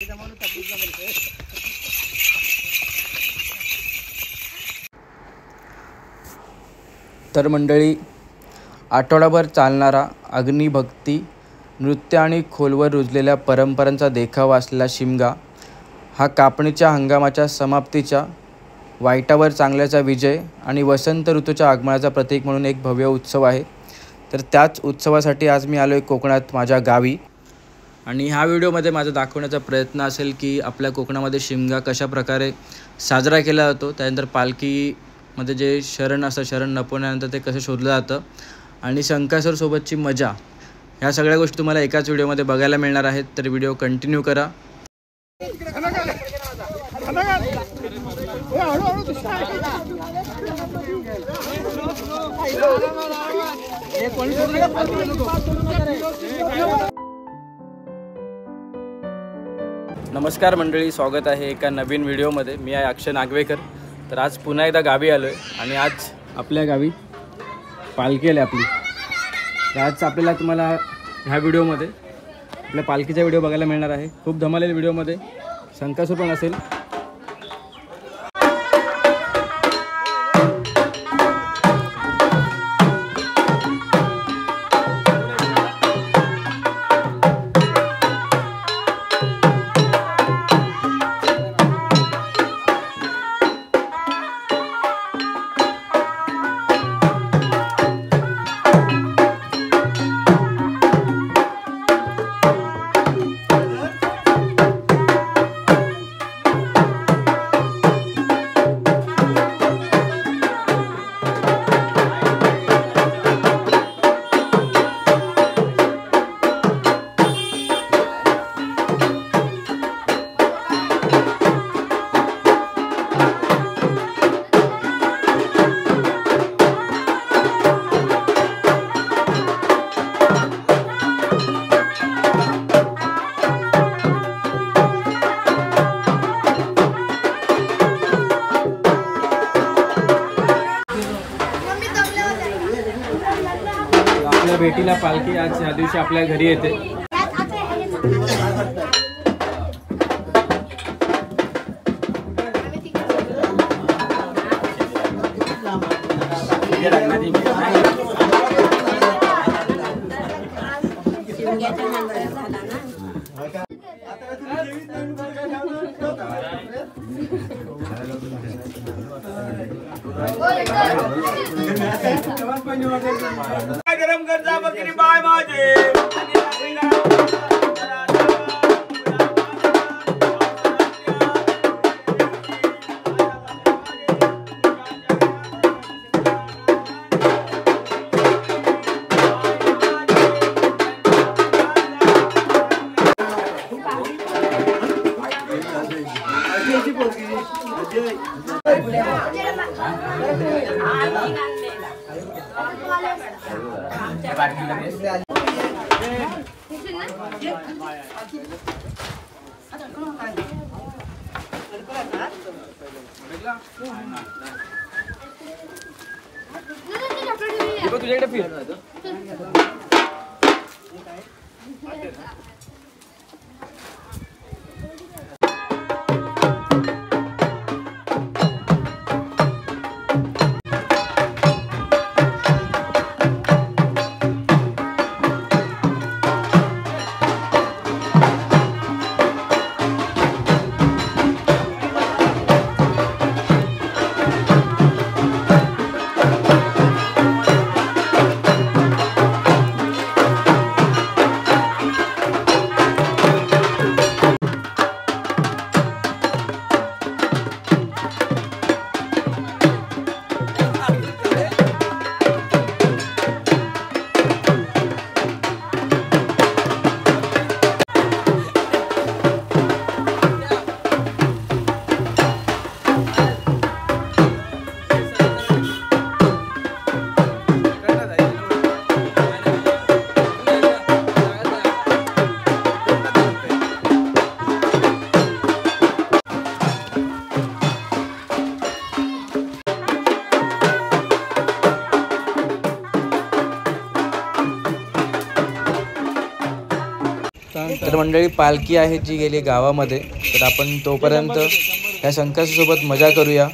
तर मंडळी, आठवडाभर चालणारा अग्निभक्ती नृत्य आणि खोलवर रुजलेल्या परंपरांचा देखावा असलेला शिमगा हा कापणीच्या हंगामाच्या समाप्तीच्या, वाईटावर चांगल्याचा विजय आणि वसंत ऋतूच्या आगमनाचा प्रतीक म्हणून एक भव्य उत्सव आहे. तर त्याच उत्सवासाठी आज मी आलो आहे कोकणात, माझ्या गावी. आणि ह्या व्हिडिओमध्ये माझा दाखवण्याचा प्रयत्न असेल की आपल्या कोकणामध्ये शिमगा कशा प्रकारे साजरा केला जातो, त्यानंतर पालखीमध्ये जे शरण असतं, शरण लपवण्यानंतर ते कसं शोधलं जातं, आणि संकासुरसोबतची मजा, ह्या सगळ्या गोष्टी तुम्हाला एकाच व्हिडिओमध्ये बघायला मिळणार आहेत. तर व्हिडिओ कंटिन्यू करा. नमस्कार मंडळी, स्वागत आहे एका नवीन व्हिडिओमध्ये. मी आहे अक्षय नागवेकर. तर आज पुन्हा एकदा गावी आलो आहे आणि आज आपल्या गावी पालखी आली आपली. तर आज आपल्याला तुम्हाला ह्या व्हिडिओमध्ये आपल्या पालखीचा व्हिडिओ बघायला मिळणार आहे. खूप धमालेल्या व्हिडिओमध्ये संकासूर पण असेल. आपल्या भेटीला पालखी आज ह्या दिवशी आपल्या घरी येते. गरम करता बकरी बाय माझे तुझ्याकडे फिर. तर मंडळी पालखी आहे जी गेली गावामध्ये, तर आपण तोपर्यंत या संकासासोबत मजा करूया.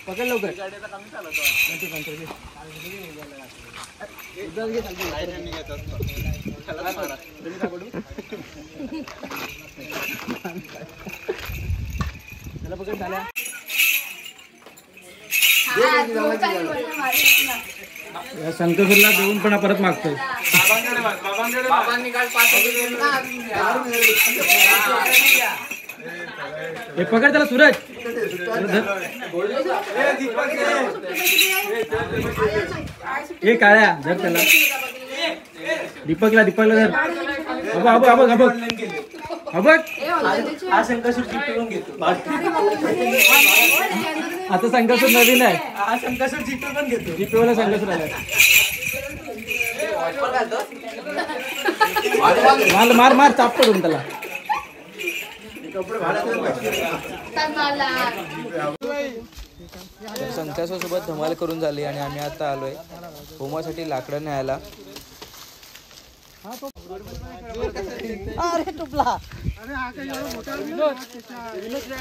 पकड लवकर. संतोषला देऊन पण परत मागतोय. हे पकड त्याला सूरज. हे काळ्या धर त्याला. दीपकला धर. हा संकासूर जिंकून घेतो. आता संकासूर नवीन आहे. हा संकासूर जिंकून पण घेतो. जिंकवायला संकासूर आला. मार चाप करून त्याला. संकासासोबत धमाल करून झाली आणि आम्ही आता आलोय होमासाठी लाकडं न्यायला.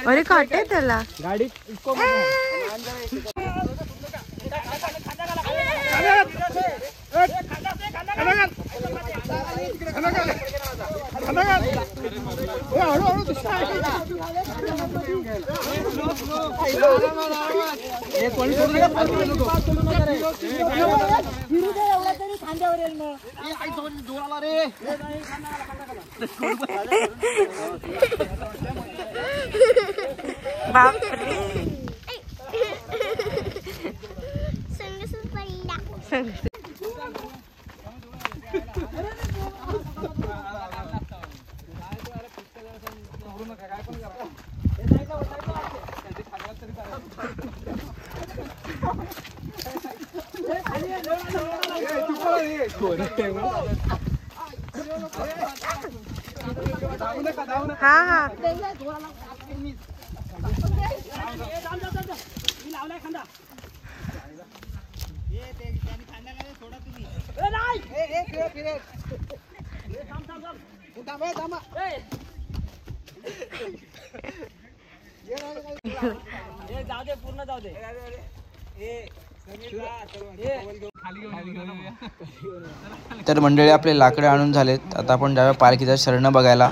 अरे काटे त्याला गाडी. हा पूर्ण जाऊ दे. तर मंडळी आपले लाकडे आणून झालेत. आता आपण जाऊया पालखीचा शरण बघायला.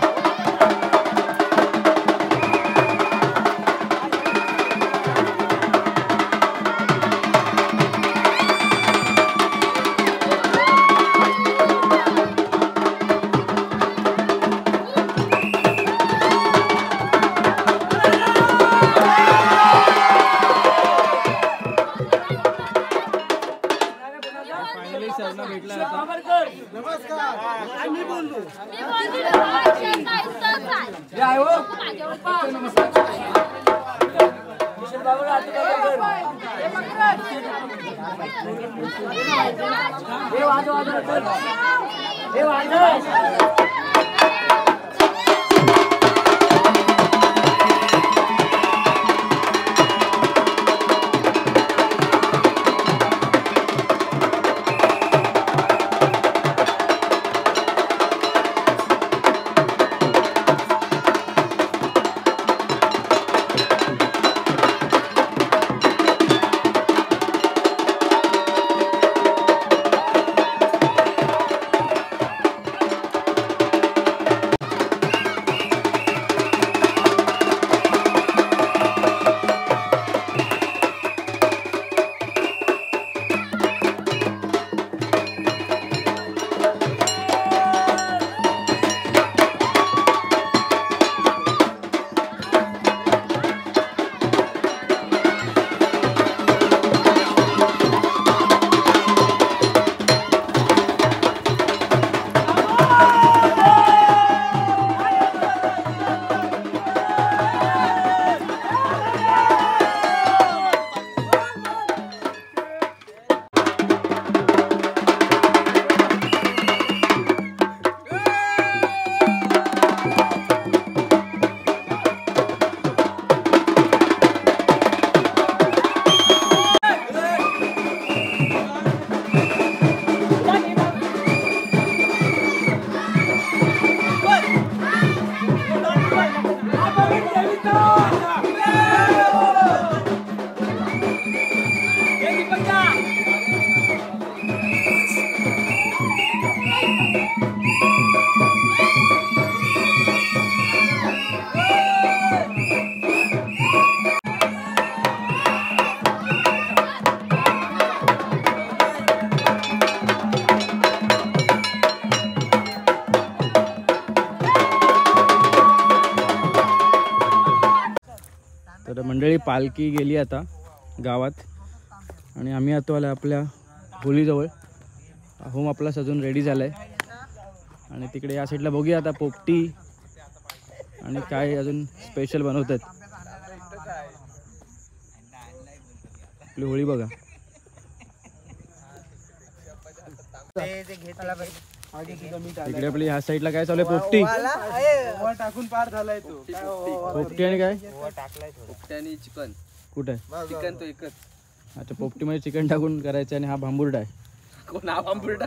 तर मंडळी पालखी गेली आता गावात आणि आम्ही आता आलो आपल्या होलीजवळ. होम आपला सजून रेडी झाला आहे आणि तिकडे या साईडला बघूया आता पोपटी आणि काय अजून स्पेशल बनवतात. आपली होळी बघा. इकडे आपली ह्या साईडला काय चालू आहे पोपटी टाकून पार झालाय तो. पोपटी आणि काय पोपटी आणि चिकन. कुठे आहे? चिकन तो एकच. अच्छा पोपटीमध्ये चिकन टाकून करायचं आणि हा भांबुर्डा आहे. कोण हा भांबुर्डा?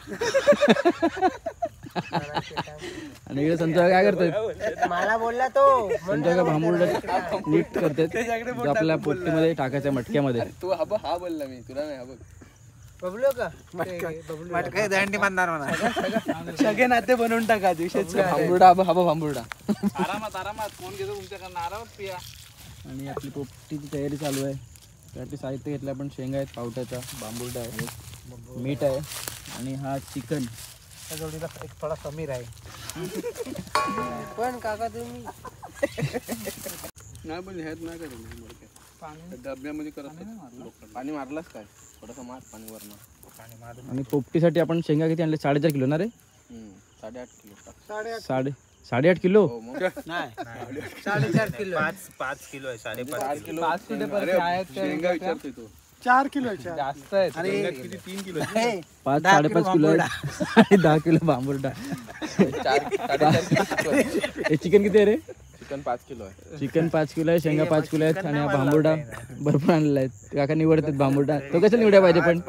आणि इकडे संतोष काय करतात? मला बोलला तो संतोष काय भांबुर्डा नीट करतात जो आपल्या पोपटीमध्ये टाकायचं मटक्यामध्ये. तू हा बोलला मी तुला नाही. हा बघ बबलो का मटका दंडी बांधणार म्हणा. सगळे नाते बनवून टाका दिवशीचा भांबुर्डा. हा भांबुर्डा. आरामात फोन घेतो तुमच्याकडनं. आरामात पिया. आणि आपली पोपटीची तयारी चालू आहे. त्यासाठी साहित्य घेतलं आपण. शेंगा आहेत पावट्याचा, बांबुर्डा आहे, मीठ आहे आणि हा चिकन. त्या जोडीला एक थोडा समीर आहे. पण काका तुम्ही नाही पण ह्यात नाही का डब्यामध्ये करत पाणी मारलास काय? थोडंसं मार पाणी वरनं. आणि पोपटीसाठी आपण शेंगा किती आणले? 4.5 किलो ना रे? 8.5 किलो. 8.5 किलो? नाही 4.5 किलो. 5 किलो आहे 5.5 किलो. 5 शेंगा विचारतोय तो. 4 किलो जास्त आहे. शेंगा किती 3 किलो. 5-4.5 किलो आहे आणि 10 किलो बांबुर्डा. 4.5 किलो. हे चिकन किती आहे रे? चिकन 5 किलो आहे. चिकन 5 किलो आहे, शेंगा 5 किलो आहेत आणि हा बांबुर्डा भरपूर आणलेला आहे. काका निवडतात बांबुर्डा. तो कसं निवडा पाहिजे पण?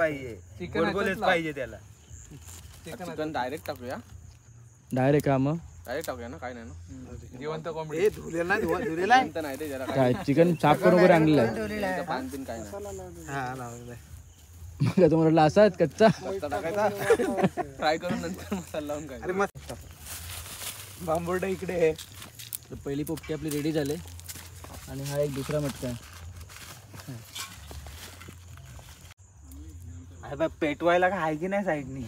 गोलगोलच पाहिजे त्याला. चिकन डायरेक्ट टाकूया. डायरेक्ट का मग? डायरेक्ट टाकूया ना. काय नाही ना जिवंत कोंबडी. ए धुलेला जिवंत नाही ते जरा काय चिकन साफ करून वगैरे आणलेलं आहे. पान बिन काय नाही. हा लावलाय. मग तो म्हटलं असा आहे कच्चा. मस्त टाकायचा. फ्राय करून नंतर मसाला लावून काय. अरे मस्त बांबुर्डा इकडे आहे. तर पहिली पोपटी आपली रेडी झाली आणि हा एक दुसरा मटका आहे. पेटवायला काय आहे की नाही साईडनी?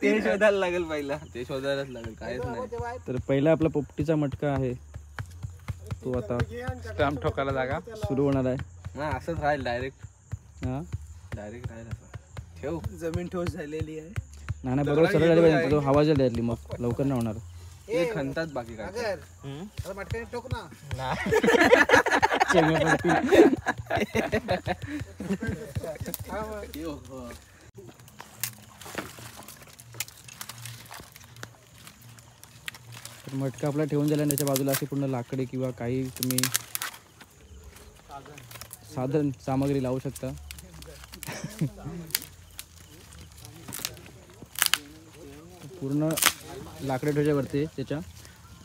ते शोधायला लागेल पहिला. ते शोधायलाच लागेल. कायच नाही. तर पहिला आपला पोपटीचा मटका आहे तो आता स्टॅम्प ठोकायला जागा सुरू होणार आहे. नाही असंच राहील. डायरेक्ट हा राहील असं. ठेव. जमीन ठोस झालेली आहे. नाही बरोबर सरळ झाली पाहिजे. तो हवा जर द्यायली मग लवकर नाही होणार. ते खणतात बाकी काय. अगर मटका ठोक ना. शेंगा पडतील. तर मटका आपला ठेवून झाला. त्याच्या बाजूला अशी पूर्ण लाकडे किंवा काही तुम्ही साधन सामग्री लावू शकता. पूर्ण लाकडे ठेवल्यावरती त्याच्या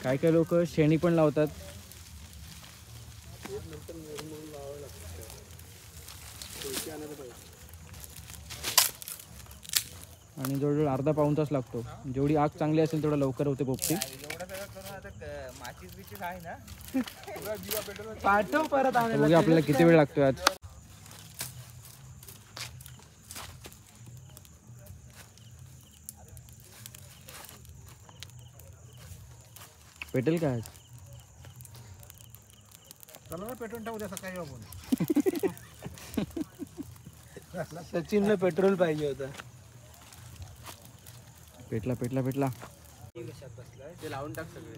काही काही लोक शेणी पण लावतात. आणि जवळजवळ अर्धा पाऊण तास लागतो. जेवढी आग चांगली असेल तेवढं लवकर होते पोपटी. पाठव परत तर बघूया आपल्याला किती वेळ लागतोय आज. पेटेल काय? चला पेट्रोल टाकू द्या सकाळी आपण. सचिनला पेट्रोल पाहिजे होतं. पेटला पेटला पेटला. ते लावून टाक सगळे.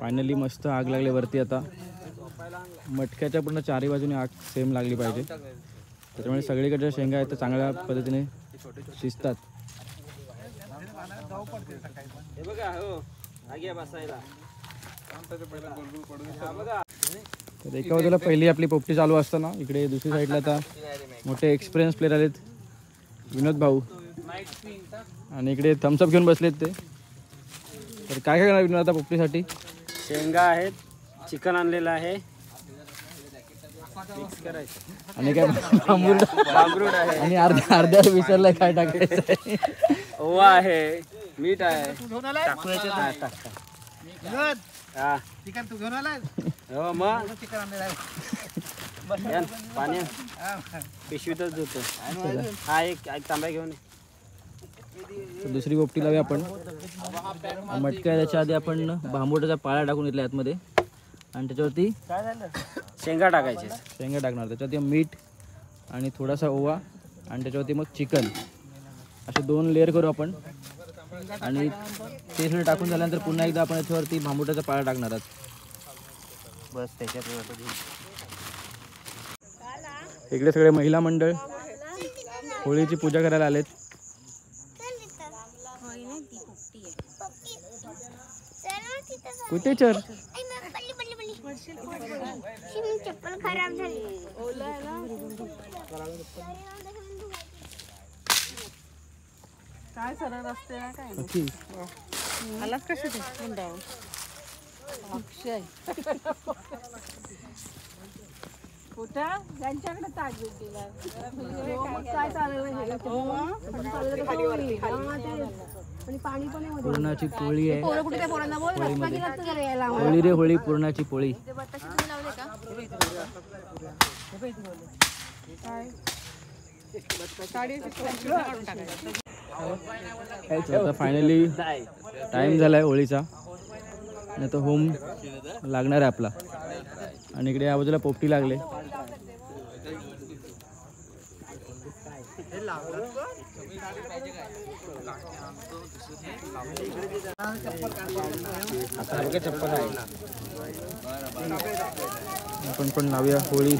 फायनली मस्त आग लागली वरती. आता मटक्याच्या पूर्ण चारही बाजूने आग सेम लागली पाहिजे. त्याच्यामुळे सगळीकडच्या शेंगा आहेत तर चांगल्या पद्धतीने शिजतात. तर एका बाजूला पहिली आपली पोपटी चालू असताना इकडे दुसरी साईडला आता मोठे एक्सपिरियन्स प्लेयर आलेत विनोद भाऊ आणि इकडे थम्सअप घेऊन बसलेत ते. तर काय काय करणार विनोद आता पोपटीसाठी? शेंगा आहेत, चिकन आणलेलं आहे, मिक्स करायचं आणि काय बांबरूड आहे आणि अर्ध्या विसरलाय काय टाकायचं आहे. ओवा आहे, मीठ आहे. चिकन तू घेऊन आलाय? हो मग चिकन आणलेलं आहे. या, पाणी पिशवीतच होतं. हा एक तांब्या घेऊन ये. तर दुसरी पोपटी लावूया आपण. मटका त्याच्या आधी आपण भांबोटाचा पाळा टाकून घेतला आतमध्ये आणि त्याच्यावरती शेंगा टाकायचे. शेंगा टाकणार. त्याच्यावरती मीठ आणि थोडासा ओवा आणि त्याच्यावरती मग चिकन असे 2 लेअर करू आपण. आणि ते सगळं टाकून झाल्यानंतर पुन्हा एकदा आपण याच्यावरती भांबोटाचा पाळा टाकणार आहोत. बस त्याच्यात इकडे सगळे महिला मंडळ होळीची पूजा करायला आलेत. कुठे चर चप्पल खराब झाली. काय सरळ रस्ते ना काय आलाच कसे ते अक्षय कुठं त्यांच्याकडे ताट भेटीला काय चाललं पाणी पण पूर्णाची पोळी आहे. पोरं कुठे त्या पोरांना बोल रस्ता गेला तू जरा यायला होळी रे होळी पूर्णाची पोळी. आता फायनली टाइम झालाय होळीचा. नाही तर होम लागणार आहे आपला. आणि इकडे या बाजूला पोपटी लागले. आपण पण लावूया होळी.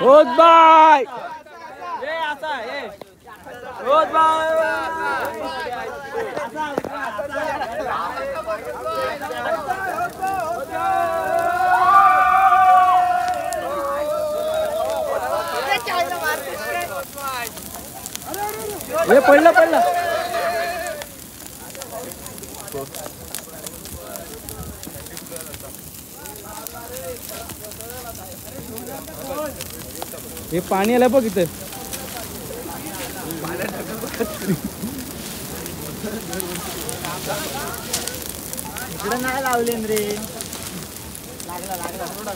होत बाय हे पडलं पडलं. हे पाणी आलं बघ इथे. इकडे नाही लावले रे. लागला लागला थोडा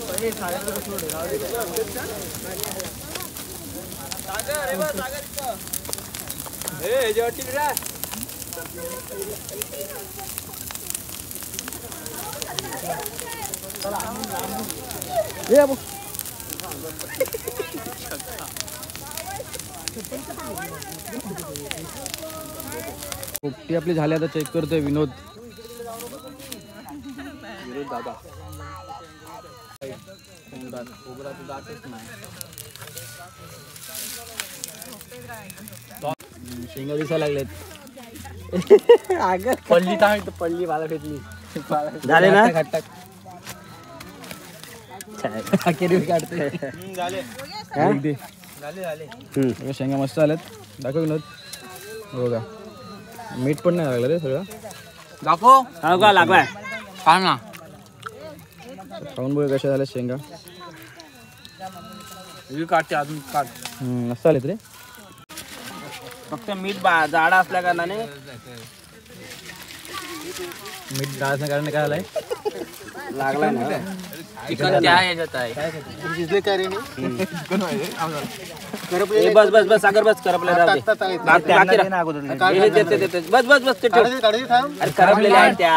पोपटी आपली झाली. आता चेक करतोय विनोद. दादा शेंगा दिसायला लागलेत. पडली काय पडली मला भेटली. झाले ना शेंगा मस्त आल्यात. दाखव विनोद. बघा मीठ पण नाही लागलं रे सगळं. दाखव का लागलाय का ना. खाऊन बघ कशा झाल्या शेंगा. काढते अजून काढ. मस्त आलेत रे. फक्त मीठ जाडा असल्या कारणाने मीठ डाळाच्या कारणे काय आलाय लागला ना. चिकन त्या याच्यात आहे. बस बस बस सागर बस करपले राहू दे. बस बस बस करपलेले आहेत त्या.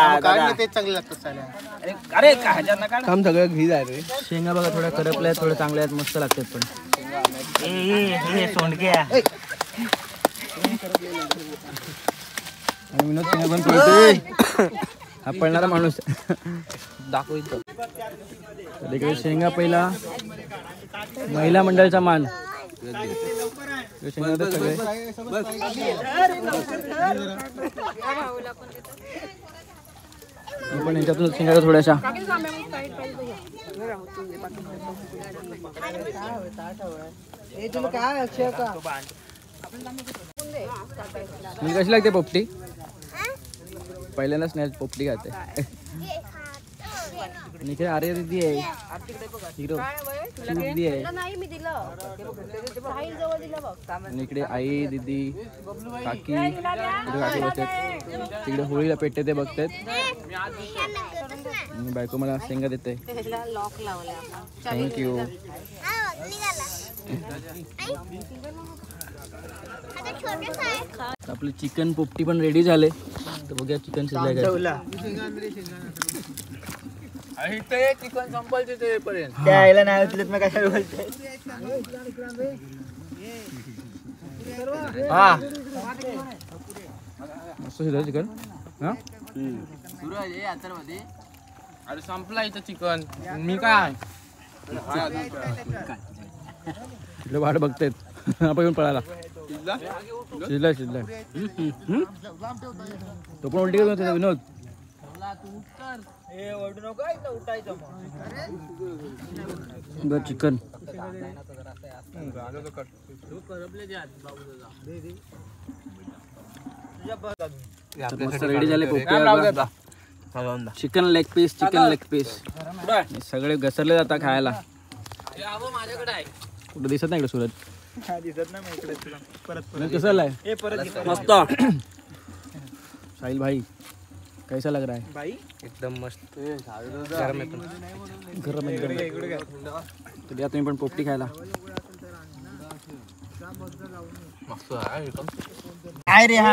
अरे काम सगळं घी जाय रे. शेंगा बघा थोड्या करपल्या आहेत, थोड्या चांगल्या आहेत, मस्त लागतात पण. सोंडक्या आणि विनोद शेंगा पण पळतोय. हा पळणारा माणूस दाखव इथं. इकडे शेंगा पहिला महिला मंडळाचा मान. शेंगा होते सगळे. पण यांच्यातून शेंगा थोड्याशा. कशी लागते पोपटी. पहिल्यांदाच नाही पोपटी खाते. आणि इकडे आर्या दिदी आहे. हिरो दिदी आहे. नाही मी दिलं साहिल जवळ दिलं बघ. आणि इकडे आई दिदी काकी इकडे काकी बघतात. तिकडे होळीला पेटते ते बघतात. आणि बायको मला शेंगा देते. त्याला लॉक लावले आपण. थँक्यू. आपलं चिकन पोपटी पण रेडी झाले. तर बघूया चिकन शिजलाय का. चिकन संपलचे ते पर्यंत त्या आईला नाही उचलत मग काय बोलते. हा मस्त शिजलं चिकन. हा सूरज ये आता मध्ये. अरे संपला इथं चिकन. मी काय इकडे वाट बघतायत आपण येऊन पळाला. शिजलाय शिजलाय. तो पण उलटी करतो विनोद. चिकन मस्त रेडी झाले पोपटी. Chicken leg piece chicken leg piece सगळे घसरले जातात खायला. कुठं दिसत नाही इकडे सूरज. दिसत नाही इकडे तुला परत कसं आहे मस्त. साहिल भाई कैसा लग रहा है भाई एकदम मस्त. गरम एकदम. तर या तुम्ही पण पोपटी खायला. मस्त काय रे हा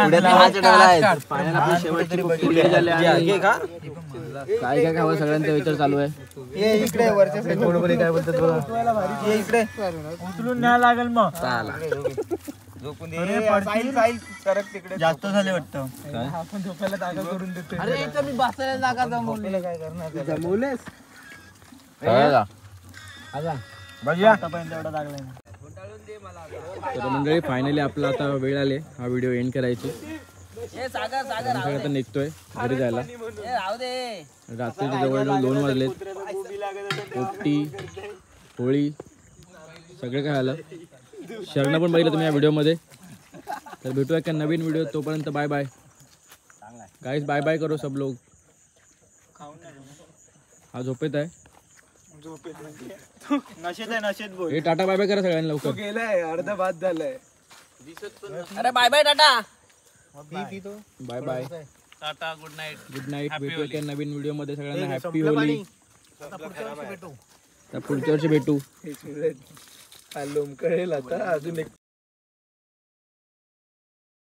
शेवटची पोपटी ready झाली आणि काय काय खावं सगळ्यांचा विचार चालू आहे. ये इकडे वरच्या साईड काय बोलतात बघा. ये इकडे उचलून न्याय लागेल मग. जास्त झाले वाटतं. आपण झोपायला जागा करून देतो. अरे इथं मी बसायला जागा जमवली. काय करणार जमवलेस आतापर्यंत एवढा लागलाय. तर मंडळी फायनली आपला आता वेळ आले हा व्हिडिओ एंड करायची. आता निघतोय घरी जायला. रात्रीचे जवळजवळ 2 वाजलेत. पोपटी होळी सगळं काय आलं. शरण पण बघितलं तुम्ही या व्हिडिओमध्ये. तर भेटूया का नवीन व्हिडिओ. तोपर्यंत bye bye guys. Bye bye करो सब लोग. हा झोपेत आहे. नशेत आहे नशेत बोल. हे टाटा बाय बाय करा सगळ्यांना लवकर. गेलाय अर्धा भात झालाय. अरे bye bye tata. Bye bye tata good night. Good night. भेटूया का नवीन व्हिडिओ मध्ये. सगळ्यांना हॅपी होली. तर पुढच्या वर्षी भेटू. लोम कळेल आता अजून एक